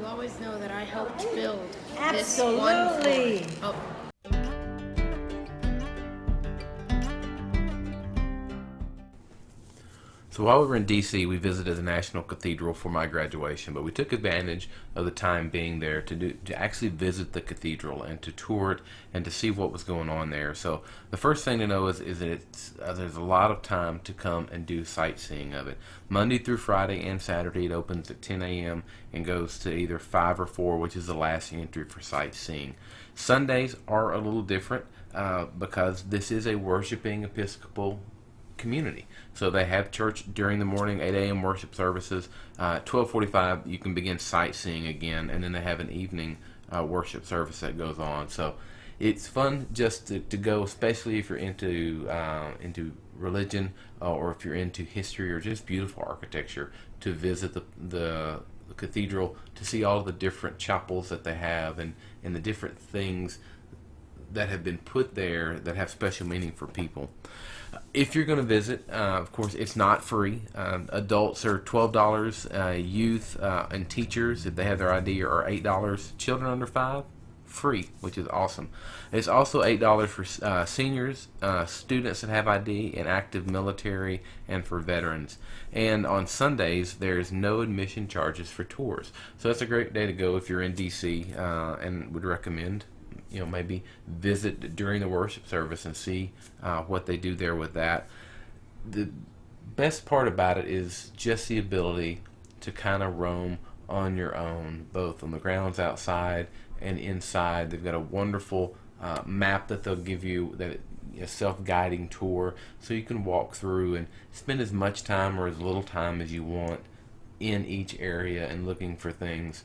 will always know that I helped build this one Absolutely. floor. Oh. So while we were in DC, we visited the National Cathedral for my graduation, but we took advantage of the time being there to actually visit the cathedral and to tour it and to see what was going on there. So the first thing to know is that there's a lot of time to come and do sightseeing of it. Monday through Friday and Saturday, it opens at 10 a.m. and goes to either 5 or 4, which is the last entry for sightseeing. Sundays are a little different because this is a worshiping Episcopal community. So they have church during the morning, 8 a.m. worship services. 12:45 you can begin sightseeing again, and then they have an evening worship service that goes on. So it's fun just to go, especially if you're into religion or if you're into history or just beautiful architecture, to visit the cathedral, to see all the different chapels that they have and the different things that have been put there that have special meaning for people. If you're going to visit, of course, it's not free. Adults are $12. Youth and teachers, if they have their ID, are $8. Children under 5, free, which is awesome. It's also $8 for seniors, students that have ID, and active military, and for veterans. And on Sundays, there's no admission charges for tours. So that's a great day to go if you're in DC, and would recommend maybe visit during the worship service and see what they do there with that. The best part about it is just the ability to kind of roam on your own, both on the grounds outside and inside. They've got a wonderful map that they'll give you, that a self-guiding tour, so you can walk through and spend as much time or as little time as you want in each area and looking for things.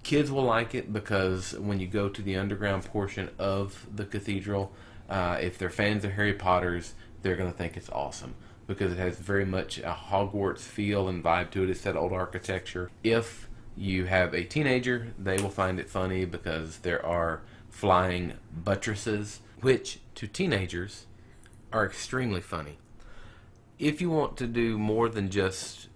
Kids will like it because when you go to the underground portion of the cathedral, if they're fans of Harry Potter's, they're going to think it's awesome because it has very much a Hogwarts feel and vibe to it. It's that old architecture. If you have a teenager, they will find it funny because there are flying buttresses, which to teenagers are extremely funny. If you want to do more than just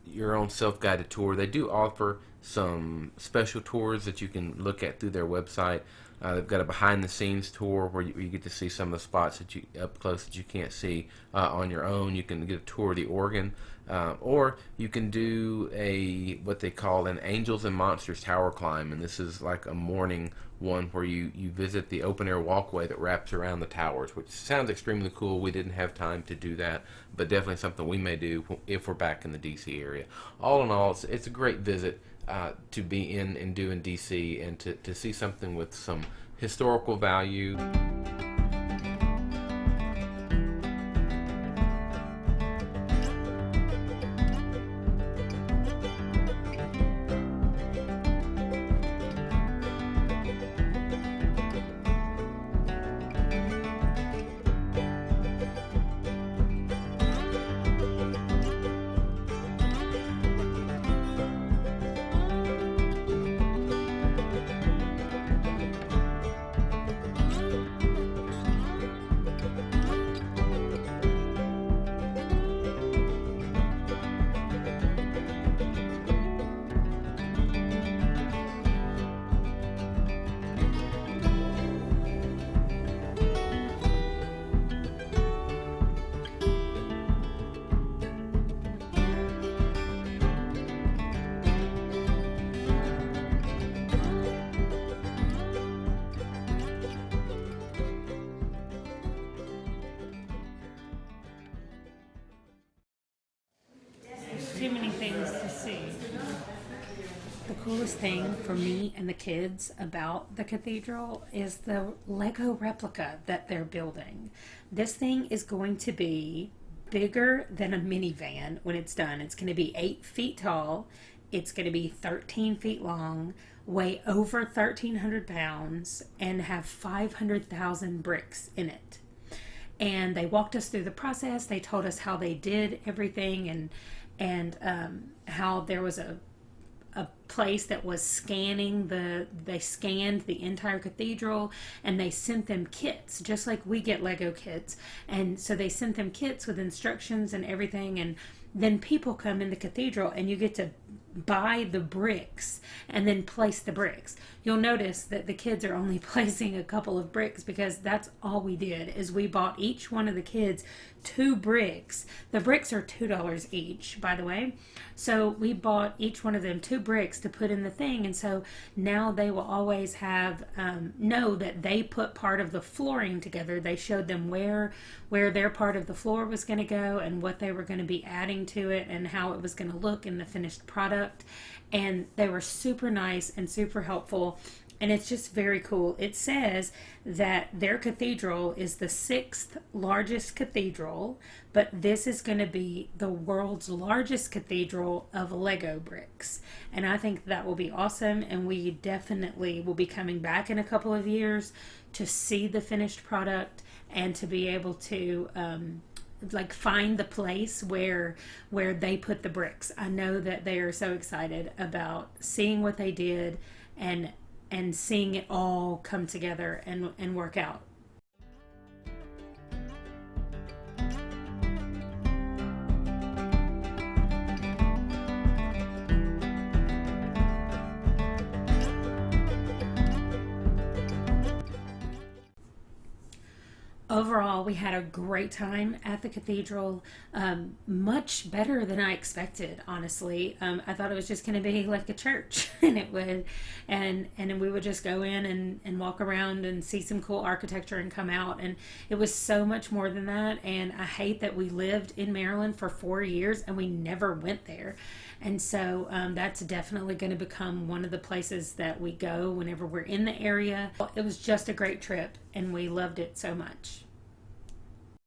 your own self-guided tour, they do offer some special tours that you can look at through their website. They've got a behind-the-scenes tour where you get to see some of the spots that you up close that you can't see on your own. You can get a tour of the organ, or you can do what they call an Angels and Monsters tower climb, and this is like a morning one where you visit the open-air walkway that wraps around the towers, which sounds extremely cool. We didn't have time to do that, but definitely something we may do if we're back in the D.C. area. All in all, it's a great visit to be in and do in DC, and to see something with some historical value. Too many things to see. The coolest thing for me and the kids about the cathedral is the Lego replica that they're building. This thing is going to be bigger than a minivan when it's done. It's going to be 8 feet tall. It's going to be 13 feet long, weigh over 1,300 pounds, and have 500,000 bricks in it. And they walked us through the process. They told us how they did everything, and how there was a place that was they scanned the entire cathedral, and they sent them kits just like we get Lego kits. And so they sent them kits with instructions and everything, and then people come in the cathedral and you get to buy the bricks and then place the bricks. You'll notice that the kids are only placing a couple of bricks because that's all we did, is we bought each one of the kids 2 bricks. The bricks are $2 each, by the way. So we bought each one of them 2 bricks to put in the thing, and so now they will always have know that they put part of the flooring together. They showed them where their part of the floor was going to go and what they were going to be adding to it and how it was going to look in the finished product. And they were super nice and super helpful, and it's just very cool. It says that their cathedral is the 6th largest cathedral, but this is going to be the world's largest cathedral of Lego bricks. And I think that will be awesome, and we definitely will be coming back in a couple of years to see the finished product and to be able to like find the place where they put the bricks. I know that they are so excited about seeing what they did and seeing it all come together and work out. Overall, we had a great time at the cathedral, much better than I expected, honestly. I thought it was just going to be like a church, and we would just go in and walk around and see some cool architecture and come out, and it was so much more than that. And I hate that we lived in Maryland for 4 years and we never went there. And so that's definitely going to become one of the places that we go whenever we're in the area. It was just a great trip, and we loved it so much.